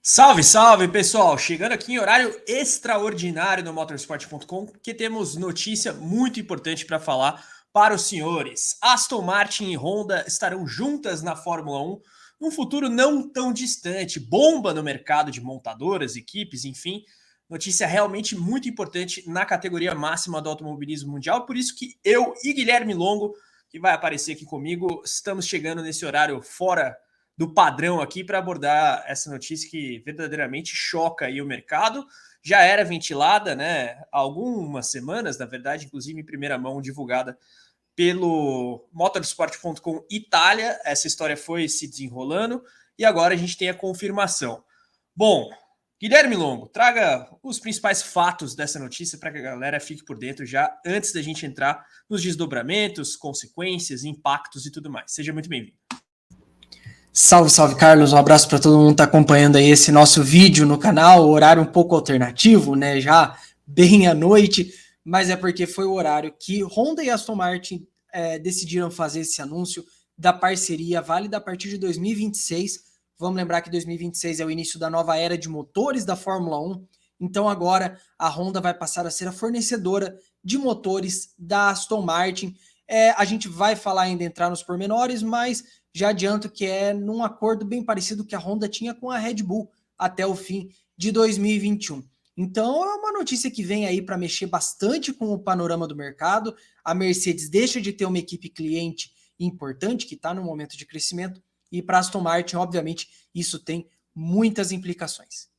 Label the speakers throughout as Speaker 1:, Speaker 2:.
Speaker 1: Salve, salve, pessoal! Chegando aqui em horário extraordinário no motorsport.com, que temos notícia muito importante para falar para os senhores. Aston Martin e Honda estarão juntas na Fórmula 1 num futuro não tão distante. Bomba no mercado de montadoras, equipes, enfim. Notícia realmente muito importante na categoria máxima do automobilismo mundial. Por isso que eu e Guilherme Longo, que vai aparecer aqui comigo, estamos chegando nesse horário fora do padrão aqui para abordar essa notícia que verdadeiramente choca aí o mercado. Já era ventilada, né, há algumas semanas, na verdade, inclusive em primeira mão, divulgada pelo motorsport.com Itália. Essa história foi se desenrolando e agora a gente tem a confirmação. Bom, Guilherme Longo, traga os principais fatos dessa notícia para que a galera fique por dentro já antes da gente entrar nos desdobramentos, consequências, impactos e tudo mais. Seja muito bem-vindo.
Speaker 2: Salve, salve, Carlos. Um abraço para todo mundo que está acompanhando aí esse nosso vídeo no canal. Horário um pouco alternativo, né? Já bem à noite, mas é porque foi o horário que Honda e Aston Martin decidiram fazer esse anúncio da parceria válida a partir de 2026. Vamos lembrar que 2026 é o início da nova era de motores da Fórmula 1. Então agora a Honda vai passar a ser a fornecedora de motores da Aston Martin. A gente vai falar ainda, entrar nos pormenores, mas já adianto que é num acordo bem parecido que a Honda tinha com a Red Bull até o fim de 2021. Então é uma notícia que vem aí para mexer bastante com o panorama do mercado. A Mercedes deixa de ter uma equipe cliente importante, que está no momento de crescimento, e para a Aston Martin, obviamente, isso tem muitas implicações.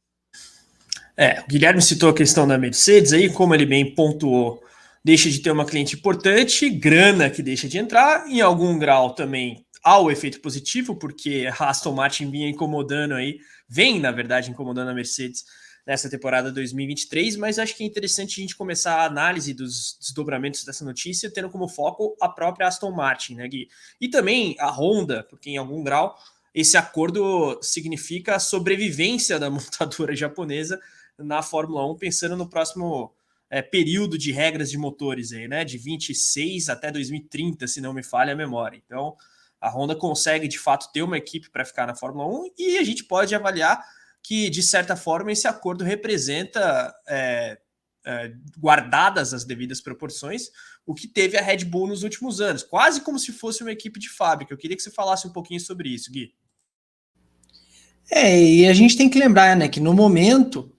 Speaker 1: O Guilherme citou a questão da Mercedes aí, como ele bem pontuou, deixa de ter uma cliente importante, grana que deixa de entrar, em algum grau também há o efeito positivo, porque a Aston Martin vinha incomodando aí, vem, na verdade, incomodando a Mercedes nessa temporada 2023, mas acho que é interessante a gente começar a análise dos desdobramentos dessa notícia, tendo como foco a própria Aston Martin, né, Gui? E também a Honda, porque em algum grau esse acordo significa a sobrevivência da montadora japonesa na Fórmula 1, pensando no próximo período de regras de motores aí, né? De 26 até 2030, se não me falha a memória. Então, a Honda consegue, de fato, ter uma equipe para ficar na Fórmula 1 e a gente pode avaliar que, de certa forma, esse acordo representa, guardadas as devidas proporções, o que teve a Red Bull nos últimos anos, quase como se fosse uma equipe de fábrica. Eu queria que você falasse um pouquinho sobre isso, Gui.
Speaker 2: E a gente tem que lembrar, né, que no momento,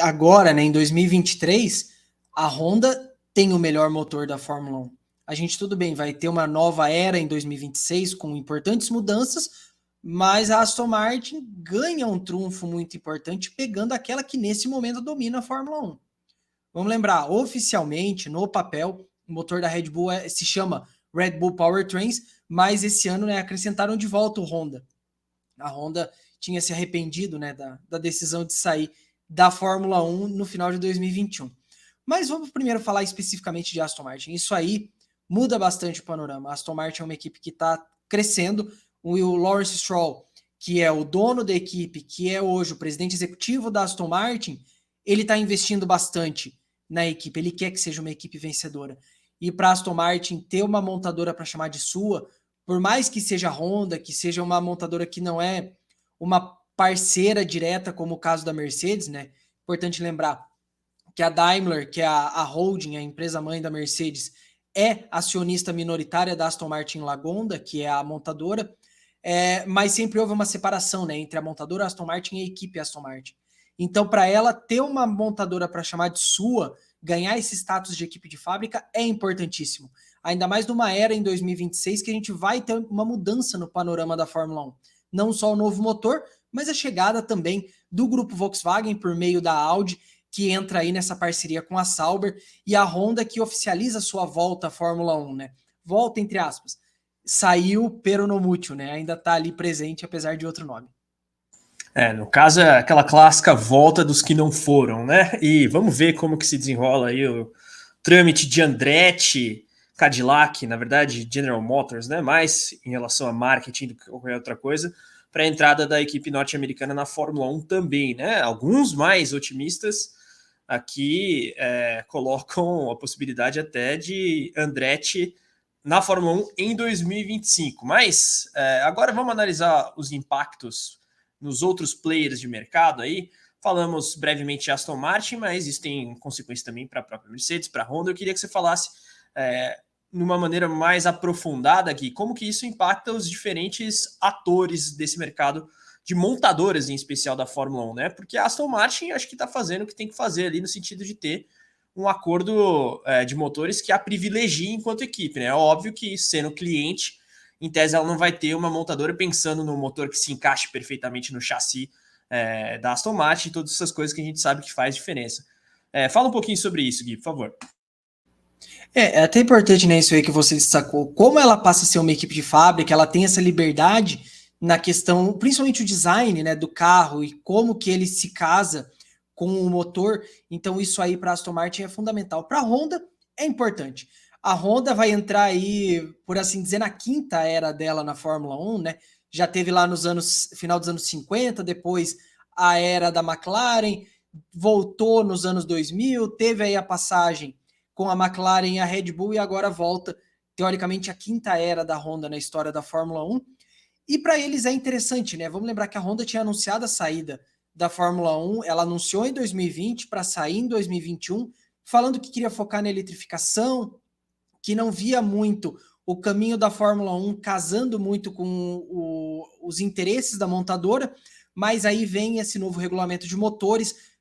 Speaker 2: agora, né, em 2023, a Honda tem o melhor motor da Fórmula 1. A gente, tudo bem, vai ter uma nova era em 2026 com importantes mudanças, mas a Aston Martin ganha um trunfo muito importante pegando aquela que nesse momento domina a Fórmula 1. Vamos lembrar, oficialmente, no papel, o motor da Red Bull se chama Red Bull Powertrains, mas esse ano, né, acrescentaram de volta o Honda. A Honda tinha se arrependido, né, da decisão de sair da Fórmula 1 no final de 2021. Mas vamos primeiro falar especificamente de Aston Martin. Isso aí muda bastante o panorama. A Aston Martin é uma equipe que está crescendo. O Lawrence Stroll, que é o dono da equipe, que é hoje o presidente executivo da Aston Martin, ele está investindo bastante na equipe. Ele quer que seja uma equipe vencedora. E para a Aston Martin ter uma montadora para chamar de sua, por mais que seja Honda, que seja uma montadora que não é uma parceira direta, como o caso da Mercedes, né? Importante lembrar que a Daimler, que é a holding, a empresa mãe da Mercedes, é acionista minoritária da Aston Martin Lagonda, que é a montadora, mas sempre houve uma separação, né, entre a montadora Aston Martin e a equipe Aston Martin. Então, para ela ter uma montadora para chamar de sua, ganhar esse status de equipe de fábrica é importantíssimo. Ainda mais numa era em 2026 que a gente vai ter uma mudança no panorama da Fórmula 1. Não só o novo motor, mas a chegada também do grupo Volkswagen por meio da Audi, que entra aí nessa parceria com a Sauber, e a Honda que oficializa sua volta à Fórmula 1, né? Volta, entre aspas. Saiu pero no mútil, né? Ainda está ali presente, apesar de outro nome.
Speaker 1: No caso é aquela clássica volta dos que não foram, né? E vamos ver como que se desenrola aí o trâmite de Andretti, Cadillac, na verdade General Motors, né? Mais em relação a marketing do que qualquer outra coisa, para a entrada da equipe norte-americana na Fórmula 1 também, né? Alguns mais otimistas aqui colocam a possibilidade até de Andretti na Fórmula 1 em 2025. Mas agora vamos analisar os impactos nos outros players de mercado aí. Falamos brevemente de Aston Martin, mas existem consequências também para a própria Mercedes, para a Honda. Eu queria que você falasse numa maneira mais aprofundada aqui, como que isso impacta os diferentes atores desse mercado de montadoras, em especial da Fórmula 1, né? Porque a Aston Martin acho que está fazendo o que tem que fazer ali no sentido de ter um acordo de motores que a privilegie enquanto equipe, né? É óbvio que, sendo cliente, em tese ela não vai ter uma montadora pensando no motor que se encaixe perfeitamente no chassi da Aston Martin e todas essas coisas que a gente sabe que faz diferença. Fala um pouquinho sobre isso, Gui, por favor.
Speaker 2: É até importante, né, isso aí que você destacou, como ela passa a ser uma equipe de fábrica, ela tem essa liberdade na questão, principalmente o design, né, do carro e como que ele se casa com o motor. Então isso aí para a Aston Martin é fundamental. Para a Honda é importante. A Honda vai entrar aí, por assim dizer, na quinta era dela na Fórmula 1, né? Já teve lá nos final dos anos 50, depois a era da McLaren, voltou nos anos 2000, teve aí a passagem com a McLaren e a Red Bull e agora volta, teoricamente, a quinta era da Honda na história da Fórmula 1. E para eles é interessante, né? Vamos lembrar que a Honda tinha anunciado a saída da Fórmula 1, ela anunciou em 2020 para sair em 2021, falando que queria focar na eletrificação, que não via muito o caminho da Fórmula 1 casando muito com os interesses da montadora, mas aí vem esse novo regulamento de motores,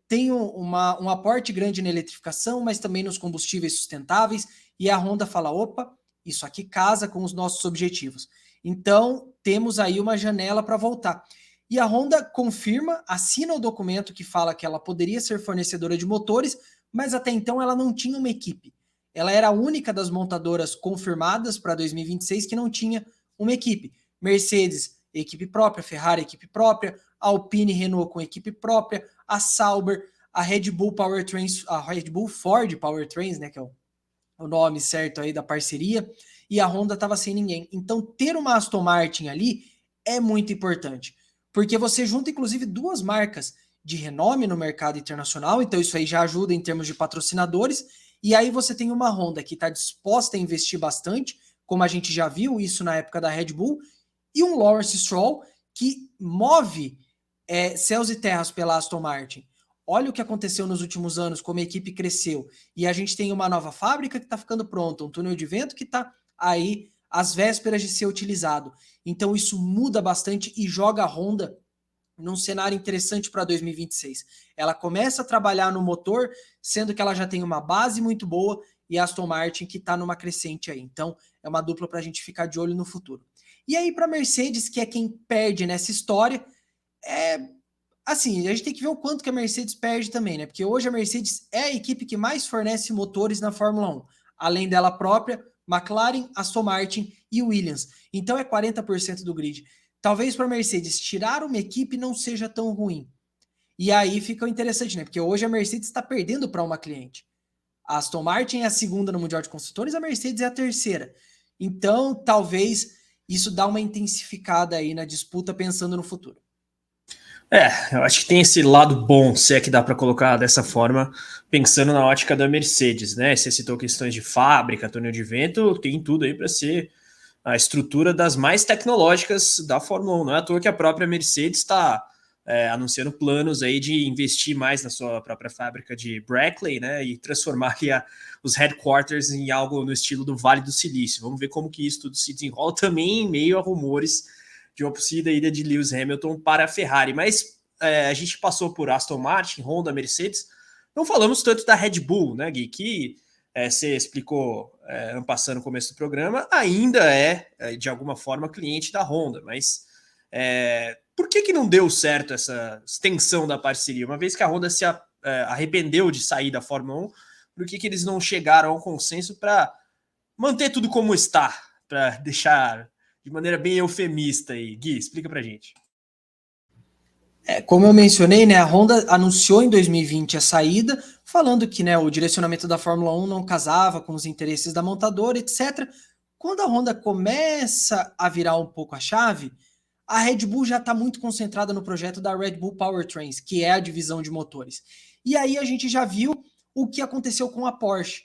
Speaker 2: tem um aporte grande na eletrificação, mas também nos combustíveis sustentáveis, e a Honda fala, opa, isso aqui casa com os nossos objetivos. Então, temos aí uma janela para voltar. E a Honda confirma, assina o documento que fala que ela poderia ser fornecedora de motores, mas até então ela não tinha uma equipe. Ela era a única das montadoras confirmadas para 2026 que não tinha uma equipe. Mercedes, equipe própria, Ferrari, equipe própria, Alpine, Renault com equipe própria, a Sauber, a Red Bull Powertrains, a Red Bull Ford Powertrains, né, que é o nome certo aí da parceria, e a Honda estava sem ninguém. Então, ter uma Aston Martin ali é muito importante, porque você junta, inclusive, duas marcas de renome no mercado internacional, então isso aí já ajuda em termos de patrocinadores, e aí você tem uma Honda que está disposta a investir bastante, como a gente já viu isso na época da Red Bull, e um Lawrence Stroll que move céus e terras pela Aston Martin. Olha o que aconteceu nos últimos anos, como a equipe cresceu. E a gente tem uma nova fábrica que está ficando pronta, um túnel de vento que está aí às vésperas de ser utilizado. Então isso muda bastante e joga a Honda num cenário interessante para 2026. Ela começa a trabalhar no motor, sendo que ela já tem uma base muito boa, e a Aston Martin que está numa crescente aí. Então é uma dupla para a gente ficar de olho no futuro. E aí para a Mercedes, que é quem perde nessa história, assim, a gente tem que ver o quanto que a Mercedes perde também, né? Porque hoje a Mercedes é a equipe que mais fornece motores na Fórmula 1. Além dela própria, McLaren, Aston Martin e Williams. Então é 40% do grid. Talvez para a Mercedes tirar uma equipe não seja tão ruim. E aí fica interessante, né? Porque hoje a Mercedes está perdendo para uma cliente. A Aston Martin é a segunda no Mundial de Construtores, a Mercedes é a terceira. Então, talvez isso dá uma intensificada aí na disputa pensando no futuro.
Speaker 1: Eu acho que tem esse lado bom, se é que dá para colocar dessa forma, pensando na ótica da Mercedes, né? Você citou questões de fábrica, túnel de vento, tem tudo aí para ser a estrutura das mais tecnológicas da Fórmula 1. Não é à toa que a própria Mercedes está anunciando planos aí de investir mais na sua própria fábrica de Brackley, né? E transformar os headquarters em algo no estilo do Vale do Silício. Vamos ver como que isso tudo se desenrola também em meio a rumores de uma possível ida de Lewis Hamilton para a Ferrari. Mas a gente passou por Aston Martin, Honda, Mercedes. Não falamos tanto da Red Bull, né, Gui? Que você explicou passando no começo do programa, ainda de alguma forma, cliente da Honda. Mas por que não deu certo essa extensão da parceria? Uma vez que a Honda se arrependeu de sair da Fórmula 1, por que eles não chegaram ao consenso para manter tudo como está? Para deixar de maneira bem eufemista aí. Gui, explica pra gente.
Speaker 2: Como eu mencionei, né, a Honda anunciou em 2020 a saída, falando que, né, o direcionamento da Fórmula 1 não casava com os interesses da montadora, etc. Quando a Honda começa a virar um pouco a chave, a Red Bull já está muito concentrada no projeto da Red Bull Powertrains, que é a divisão de motores. E aí a gente já viu o que aconteceu com a Porsche.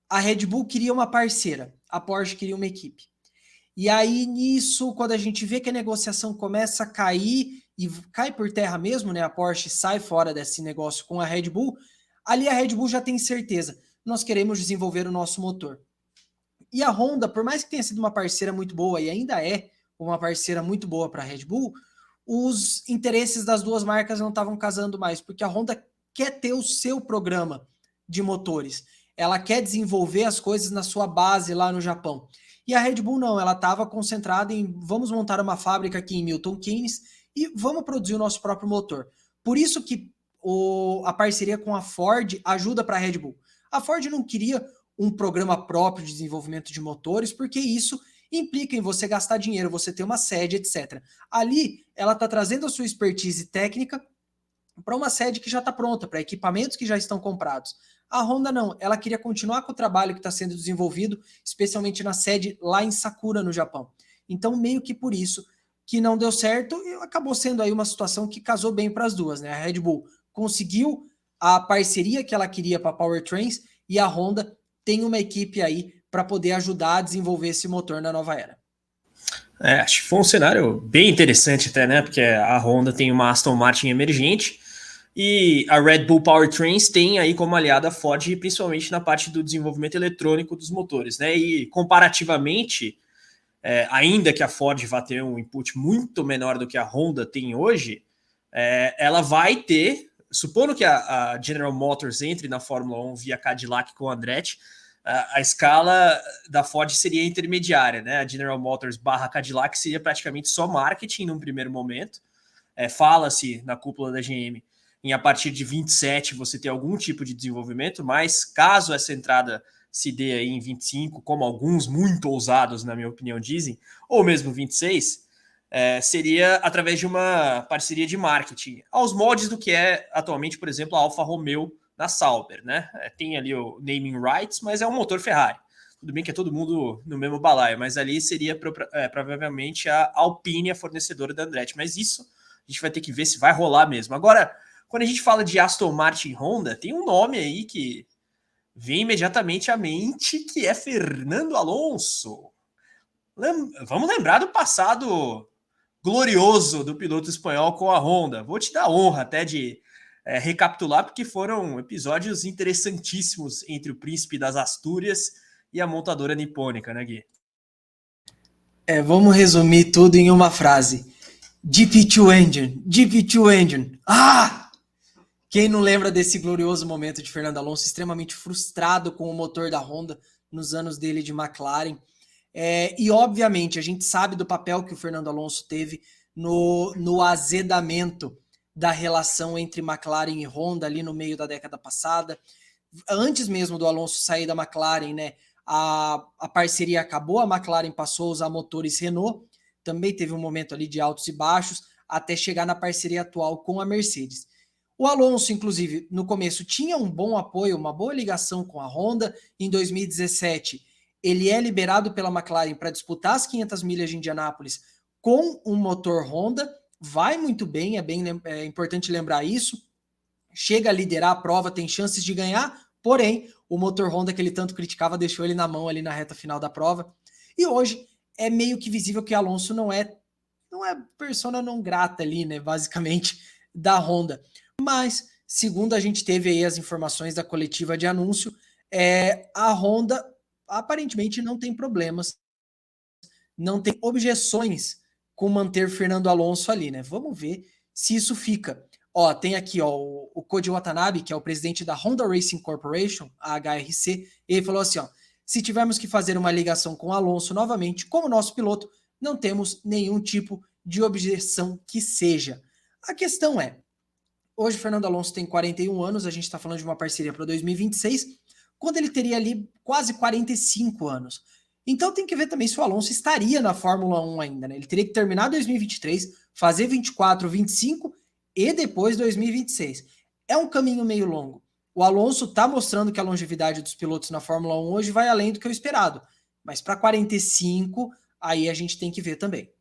Speaker 2: A Red Bull queria uma parceira, a Porsche queria uma equipe. E aí, nisso, quando a gente vê que a negociação começa a cair e cai por terra mesmo, né? A Porsche sai fora desse negócio com a Red Bull, ali a Red Bull já tem certeza, nós queremos desenvolver o nosso motor. E a Honda, por mais que tenha sido uma parceira muito boa, e ainda é uma parceira muito boa para a Red Bull, os interesses das duas marcas não estavam casando mais, porque a Honda quer ter o seu programa de motores. Ela quer desenvolver as coisas na sua base lá no Japão. E a Red Bull não, ela estava concentrada em vamos montar uma fábrica aqui em Milton Keynes e vamos produzir o nosso próprio motor. Por isso que a parceria com a Ford ajuda para a Red Bull. A Ford não queria um programa próprio de desenvolvimento de motores, porque isso implica em você gastar dinheiro, você ter uma sede, etc. Ali, ela está trazendo a sua expertise técnica para uma sede que já está pronta, para equipamentos que já estão comprados. A Honda não, ela queria continuar com o trabalho que está sendo desenvolvido, especialmente na sede lá em Sakura, no Japão. Então, meio que por isso que não deu certo e acabou sendo aí uma situação que casou bem para as duas, né? A Red Bull conseguiu a parceria que ela queria para a Powertrains e a Honda tem uma equipe aí para poder ajudar a desenvolver esse motor na nova era.
Speaker 1: Acho que foi um cenário bem interessante até, né? Porque a Honda tem uma Aston Martin emergente e a Red Bull Powertrains tem aí como aliada a Ford, principalmente na parte do desenvolvimento eletrônico dos motores, né? E comparativamente, ainda que a Ford vá ter um input muito menor do que a Honda tem hoje, ela vai ter, supondo que a General Motors entre na Fórmula 1 via Cadillac com a Andretti, a escala da Ford seria intermediária, né? A General Motors barra Cadillac seria praticamente só marketing num primeiro momento. Fala-se na cúpula da GM em a partir de 27 você ter algum tipo de desenvolvimento, mas caso essa entrada se dê aí em 25, como alguns muito ousados, na minha opinião, dizem, ou mesmo 26, seria através de uma parceria de marketing, aos moldes do que é atualmente, por exemplo, a Alfa Romeo na Sauber, né? Tem ali o naming rights, mas é um motor Ferrari. Tudo bem que é todo mundo no mesmo balaio, mas ali seria provavelmente a Alpine a fornecedora da Andretti. Mas isso a gente vai ter que ver se vai rolar mesmo. Agora, quando a gente fala de Aston Martin e Honda, tem um nome aí que vem imediatamente à mente, que é Fernando Alonso. Vamos lembrar do passado glorioso do piloto espanhol com a Honda. Vou te dar a honra até de recapitular, porque foram episódios interessantíssimos entre o príncipe das Astúrias e a montadora nipônica, né, Gui?
Speaker 2: Vamos resumir tudo em uma frase. GP2 Engine, GP2 Engine. Quem não lembra desse glorioso momento de Fernando Alonso, extremamente frustrado com o motor da Honda nos anos dele de McLaren. E, obviamente, a gente sabe do papel que o Fernando Alonso teve no azedamento da relação entre McLaren e Honda ali no meio da década passada. Antes mesmo do Alonso sair da McLaren, né, a parceria acabou, a McLaren passou a usar motores Renault, também teve um momento ali de altos e baixos, até chegar na parceria atual com a Mercedes. O Alonso, inclusive, no começo tinha um bom apoio, uma boa ligação com a Honda. Em 2017, ele é liberado pela McLaren para disputar as 500 milhas de Indianápolis com um motor Honda, vai muito bem, é importante lembrar isso, chega a liderar a prova, tem chances de ganhar, porém, o motor Honda que ele tanto criticava deixou ele na mão ali na reta final da prova, e hoje é meio que visível que Alonso não é persona não grata ali, né, basicamente, da Honda. Mas, segundo a gente teve aí as informações da coletiva de anúncio, a Honda aparentemente não tem problemas, não tem objeções com manter Fernando Alonso ali, né? Vamos ver se isso fica. Tem aqui o Koji Watanabe, que é o presidente da Honda Racing Corporation, a HRC, ele falou assim, se tivermos que fazer uma ligação com Alonso novamente, como nosso piloto, não temos nenhum tipo de objeção que seja. A questão é, hoje o Fernando Alonso tem 41 anos, a gente está falando de uma parceria para 2026, quando ele teria ali quase 45 anos. Então tem que ver também se o Alonso estaria na Fórmula 1 ainda, né? Ele teria que terminar 2023, fazer 24, 25 e depois 2026. É um caminho meio longo. O Alonso está mostrando que a longevidade dos pilotos na Fórmula 1 hoje vai além do que o esperado. Mas para 45, aí a gente tem que ver também.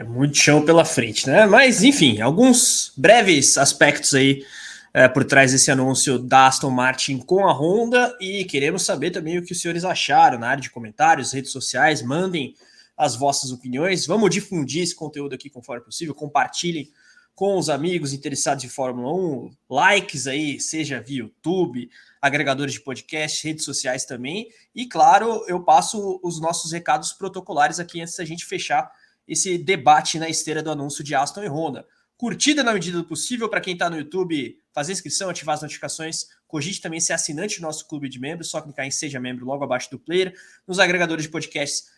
Speaker 1: Muito chão pela frente, né? Mas, enfim, alguns breves aspectos aí por trás desse anúncio da Aston Martin com a Honda, e queremos saber também o que os senhores acharam na área de comentários, redes sociais. Mandem as vossas opiniões. Vamos difundir esse conteúdo aqui conforme possível, compartilhem com os amigos interessados em Fórmula 1, likes aí, seja via YouTube, agregadores de podcast, redes sociais também. E, claro, eu passo os nossos recados protocolares aqui antes da gente fechar esse debate na esteira do anúncio de Aston e Honda. Curtida na medida do possível, para quem está no YouTube, fazer inscrição, ativar as notificações. Cogite também ser assinante do nosso clube de membros, só clicar em Seja Membro logo abaixo do player. Nos agregadores de podcasts,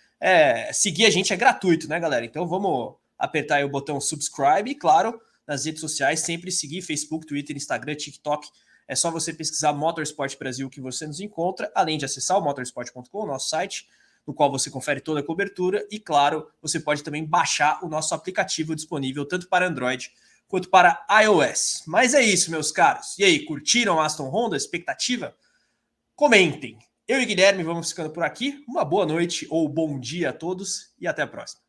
Speaker 1: seguir a gente é gratuito, né, galera? Então vamos apertar aí o botão subscribe e, claro, nas redes sociais, sempre seguir Facebook, Twitter, Instagram, TikTok. É só você pesquisar Motorsport Brasil que você nos encontra, além de acessar o motorsport.com, nosso site, no qual você confere toda a cobertura. E, claro, você pode também baixar o nosso aplicativo disponível tanto para Android quanto para iOS. Mas é isso, meus caros. E aí, curtiram Aston Honda? Expectativa? Comentem. Eu e Guilherme vamos ficando por aqui. Uma boa noite ou bom dia a todos e até a próxima.